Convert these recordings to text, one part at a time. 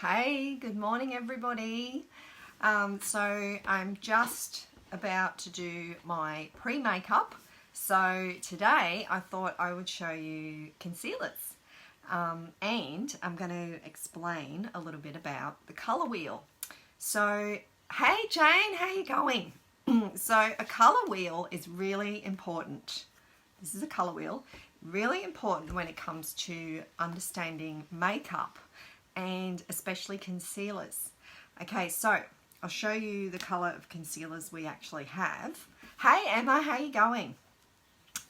Hey, good morning everybody. So I'm just about to do my pre-makeup. So today I thought I would show you concealers. And I'm going to explain a little bit about the colour wheel. So, hey Jane, how you going? So a colour wheel is really important. This is a colour wheel. Really important when it comes to understanding makeup and especially concealers. Okay, so I'll show you the colour of concealers we actually have. Hey Emma, how you going?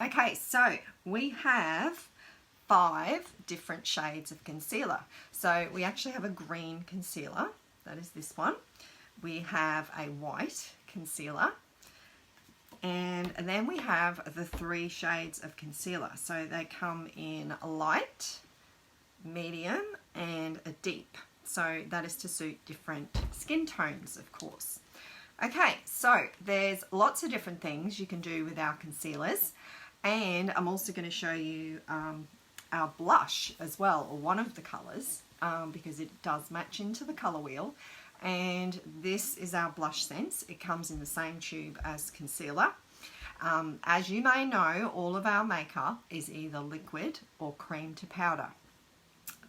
Okay, so we have 5 different shades of concealer. So we actually have a green concealer, that is this one. We have a white concealer, and then we have the 3 shades of concealer. So they come in a light, medium and a deep. So that is to suit different skin tones, of course. Okay, so there's lots of different things you can do with our concealers, and I'm also going to show you our blush as well, or one of the colours, because it does match into the colour wheel. And this is our blush sense. It comes in the same tube as concealer. As you may know, all of our makeup is either liquid or cream to powder.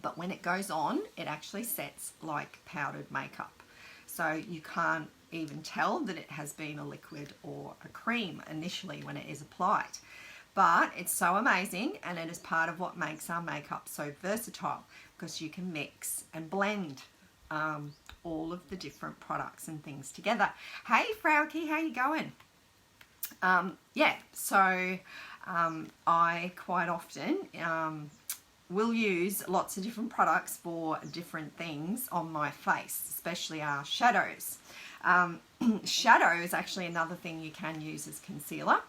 But when it goes on, it actually sets like powdered makeup. So you can't even tell that it has been a liquid or a cream initially when it is applied. But it's so amazing, and it is part of what makes our makeup so versatile, because you can mix and blend all of the different products and things together. Hey Frauke, how you going? Yeah, so I quite often will use lots of different products for different things on my face, especially our shadows. Shadow is actually another thing you can use as concealer.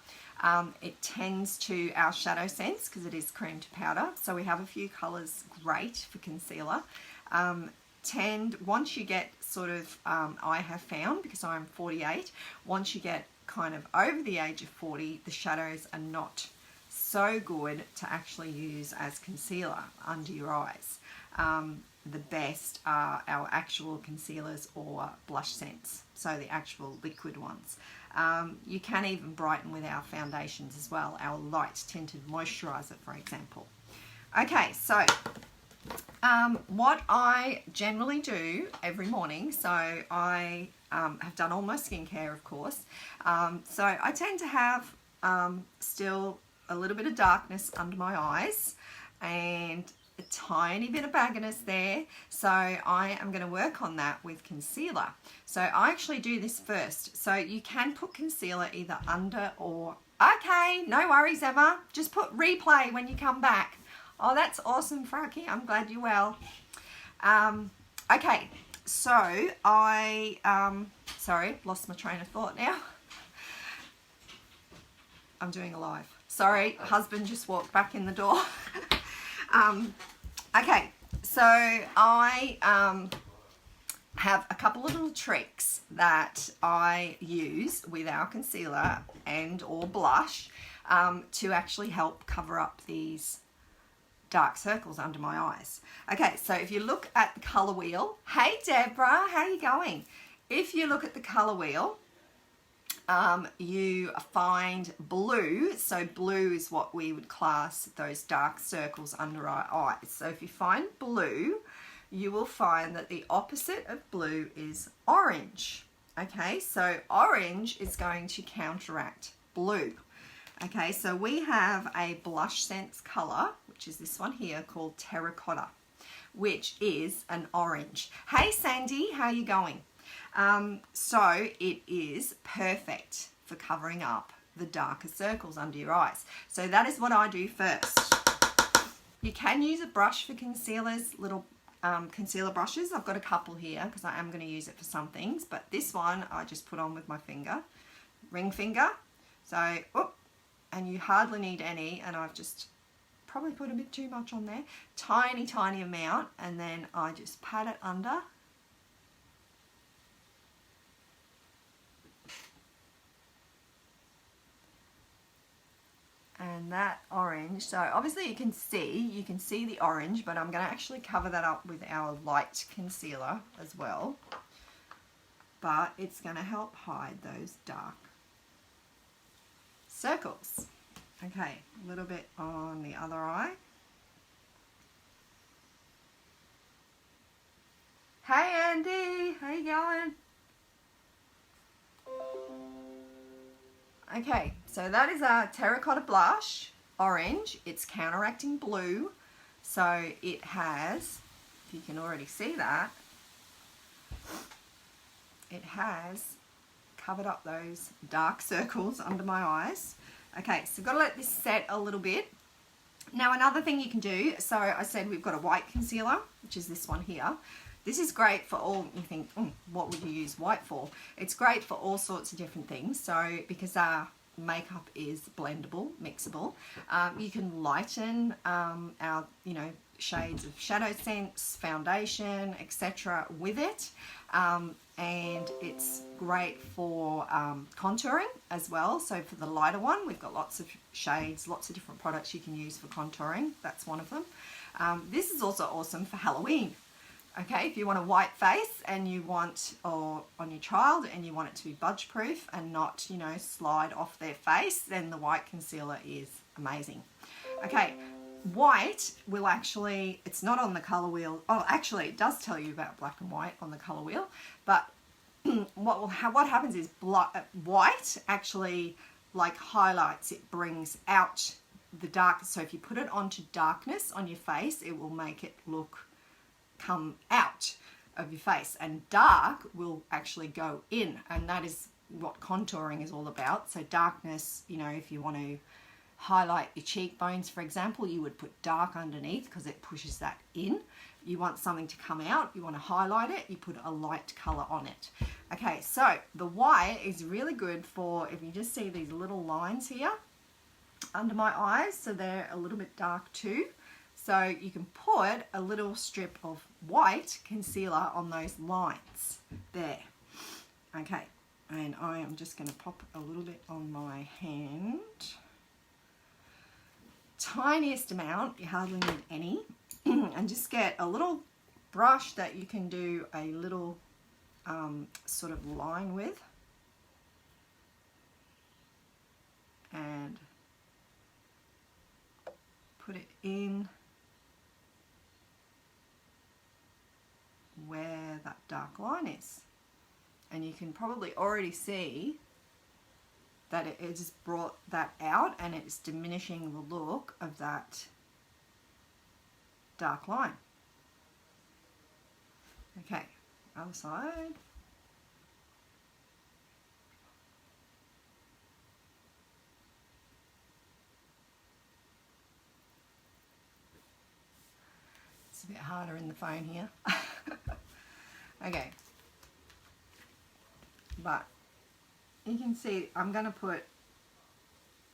It tends to our shadow sense because it is cream to powder. So we have a few colours great for concealer. Once you get sort of, I have found, because I'm 48, once you get kind of over the age of 40, the shadows are not so good to actually use as concealer under your eyes. The best are our actual concealers or blush scents, so the actual liquid ones. You can even brighten with our foundations as well, our light tinted moisturizer, for example. Okay, so what I generally do every morning, so I have done all my skincare, of course, so I tend to have still a little bit of darkness under my eyes and a tiny bit of bagginess there, so I am going to work on that with concealer. So I actually do this first. So you can put concealer either under or... Okay, no worries Emma, just put replay when you come back. Oh, that's awesome, Frankie. I'm glad you're well. Okay, so sorry, lost my train of thought now. I'm doing a live. Sorry, husband just walked back in the door. Okay, so I have a couple of little tricks that I use with our concealer and or blush to actually help cover up these dark circles under my eyes. Okay, so if you look at the colour wheel, hey Deborah, how you going? If you look at the colour wheel, you find blue. So blue is what we would class those dark circles under our eyes. So if you find blue, you will find that the opposite of blue is orange. Okay, so orange is going to counteract blue. Okay, so we have a blush sense colour, which is this one here, called Terracotta, which is an orange. Hey Sandy, how you going? So it is perfect for covering up the darker circles under your eyes. So that is what I do first. You can use a brush for concealers, little concealer brushes. I've got a couple here because I am going to use it for some things, but this one I just put on with my finger, ring finger. So, whoop, and you hardly need any, and I've just probably put a bit too much on there. Tiny, tiny amount, and then I just pat it under. And that orange, so obviously you can see the orange, but I'm going to actually cover that up with our light concealer as well. But it's going to help hide those dark circles. Okay, a little bit on the other eye. Hey Andy, how you going? Okay, so that is our terracotta blush, orange. It's counteracting blue, so it has, if you can already see that, it has covered up those dark circles under my eyes. Okay, so I've got to let this set a little bit. Now another thing you can do, so I said we've got a white concealer, which is this one here. This is great for all, you think, what would you use white for? It's great for all sorts of different things. So because our makeup is blendable, mixable, you can lighten our, shades of Shadow Sense, foundation, etc. with it. And it's great for contouring as well. So for the lighter one, we've got lots of shades, lots of different products you can use for contouring. That's one of them. This is also awesome for Halloween. Okay, if you want a white face and you want, or on your child, and you want it to be budge proof and not, slide off their face, then the white concealer is amazing. Okay, white will actually, it's not on the colour wheel. Oh, actually it does tell you about black and white on the colour wheel, but what happens is white actually like highlights, it brings out the dark. So if you put it onto darkness on your face, it will make it come out of your face, and dark will actually go in, and that is what contouring is all about. So darkness, if you want to highlight your cheekbones, for example, you would put dark underneath because it pushes that in. You want something to come out, you want to highlight it, you put a light color on it. Okay, so the white is really good for, if you just see these little lines here under my eyes, so they're a little bit dark too. So you can put a little strip of white concealer on those lines there. Okay, and I am just going to pop a little bit on my hand. Tiniest amount, you hardly need any. And just get a little brush that you can do a little sort of line with. And put it in where that dark line is, and you can probably already see that it just brought that out, and it's diminishing the look of that dark line. Okay, other side. It's a bit harder in the phone here. Okay, but you can see I'm going to put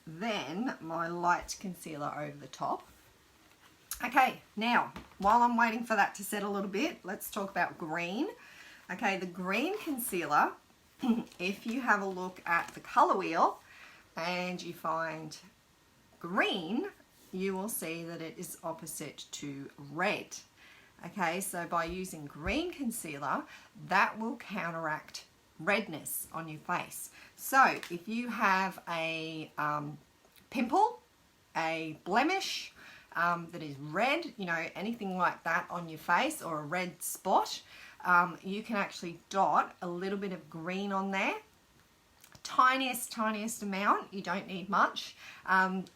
then my light concealer over the top. Okay, now while I'm waiting for that to set a little bit, let's talk about green. Okay, the green concealer, if you have a look at the color wheel and you find green, you will see that it is opposite to red. Okay, so by using green concealer, that will counteract redness on your face. So if you have a pimple, a blemish that is red, anything like that on your face, or a red spot, you can actually dot a little bit of green on there. Tiniest amount, you don't need much.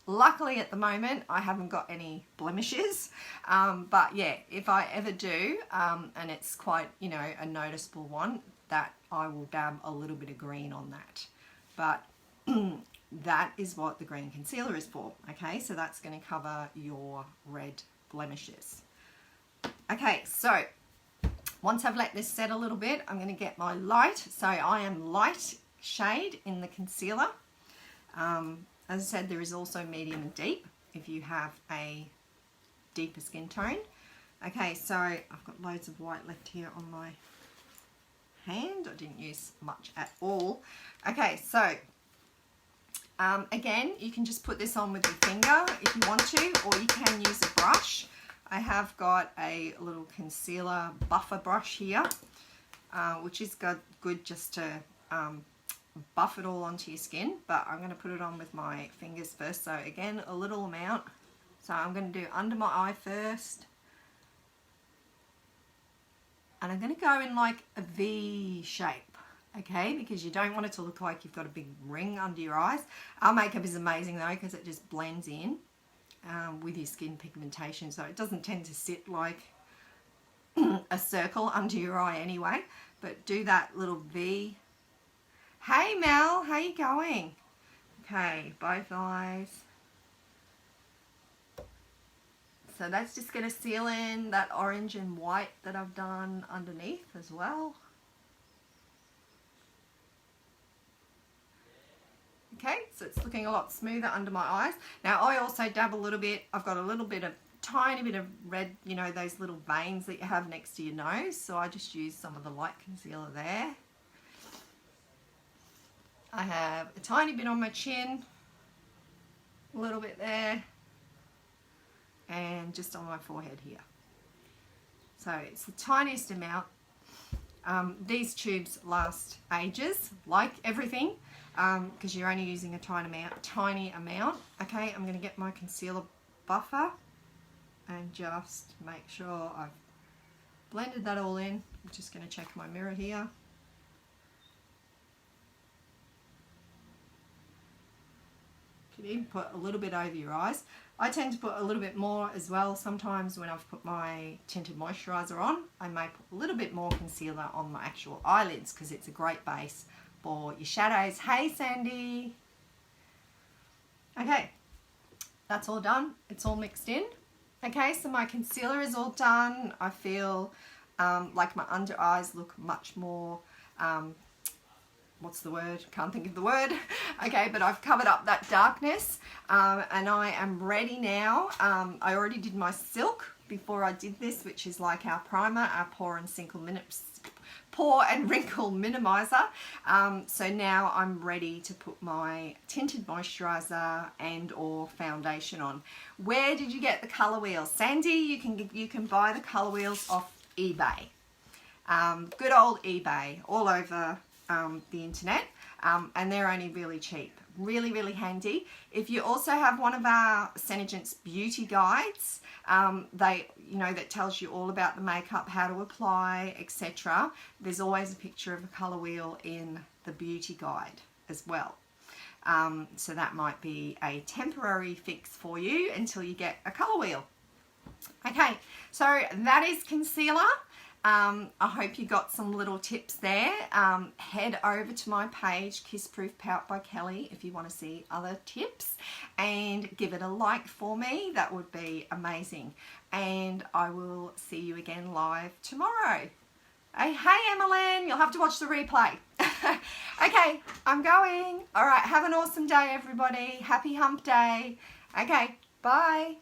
Luckily at the moment I haven't got any blemishes, but yeah, if I ever do, and it's quite a noticeable one, that I will dab a little bit of green on that. But that is what the green concealer is for. Okay, so that's going to cover your red blemishes. Okay, so once I've let this set a little bit, I'm going to get my light. So I am light shade in the concealer. As I said, there is also medium and deep if you have a deeper skin tone. Okay, so I've got loads of white left here on my hand. I didn't use much at all. Okay, so Again, you can just put this on with your finger if you want to, or you can use a brush. I have got a little concealer buffer brush here, which is good just to buff it all onto your skin, but I'm going to put it on with my fingers first. So again, a little amount. So I'm going to do under my eye first. And I'm going to go in like a V shape, okay? Because you don't want it to look like you've got a big ring under your eyes. Our makeup is amazing though, because it just blends in with your skin pigmentation. So it doesn't tend to sit like a circle under your eye anyway. But do that little V. Hey Mel, how you going? Okay, both eyes. So that's just going to seal in that orange and white that I've done underneath as well. Okay, so it's looking a lot smoother under my eyes. Now I also dab a little bit. I've got a little bit of, tiny bit of red, you know, those little veins that you have next to your nose. So I just use some of the light concealer there. I have a tiny bit on my chin, a little bit there, and just on my forehead here. So it's the tiniest amount. These tubes last ages, like everything, because you're only using a tiny amount. Okay, I'm going to get my concealer buffer and just make sure I've blended that all in. I'm just going to check my mirror here. You can even put a little bit over your eyes. I tend to put a little bit more as well. Sometimes when I've put my tinted moisturiser on, I may put a little bit more concealer on my actual eyelids because it's a great base for your shadows. Hey Sandy! Okay, that's all done. It's all mixed in. Okay, so my concealer is all done. I feel like my under eyes look much more, what's the word? Can't think of the word. Okay, but I've covered up that darkness and I am ready now. I already did my silk before I did this, which is like our primer, our pore and wrinkle minimizer. So now I'm ready to put my tinted moisturizer and or foundation on. Where did you get the colour wheels? Sandy, you can buy the colour wheels off eBay. Good old eBay, all over the internet, and they're only really cheap. Really handy. If you also have one of our SeneGence beauty guides, that tells you all about the makeup, how to apply, etc. There's always a picture of a colour wheel in the beauty guide as well. So that might be a temporary fix for you until you get a colour wheel. Okay, so that is concealer. I hope you got some little tips there. Head over to my page, Kiss Proof Pout by Kelly, if you want to see other tips, and give it a like for me. That would be amazing. And I will see you again live tomorrow. Hey Emmeline, you'll have to watch the replay. Okay, I'm going. All right, have an awesome day, everybody. Happy hump day. Okay, bye.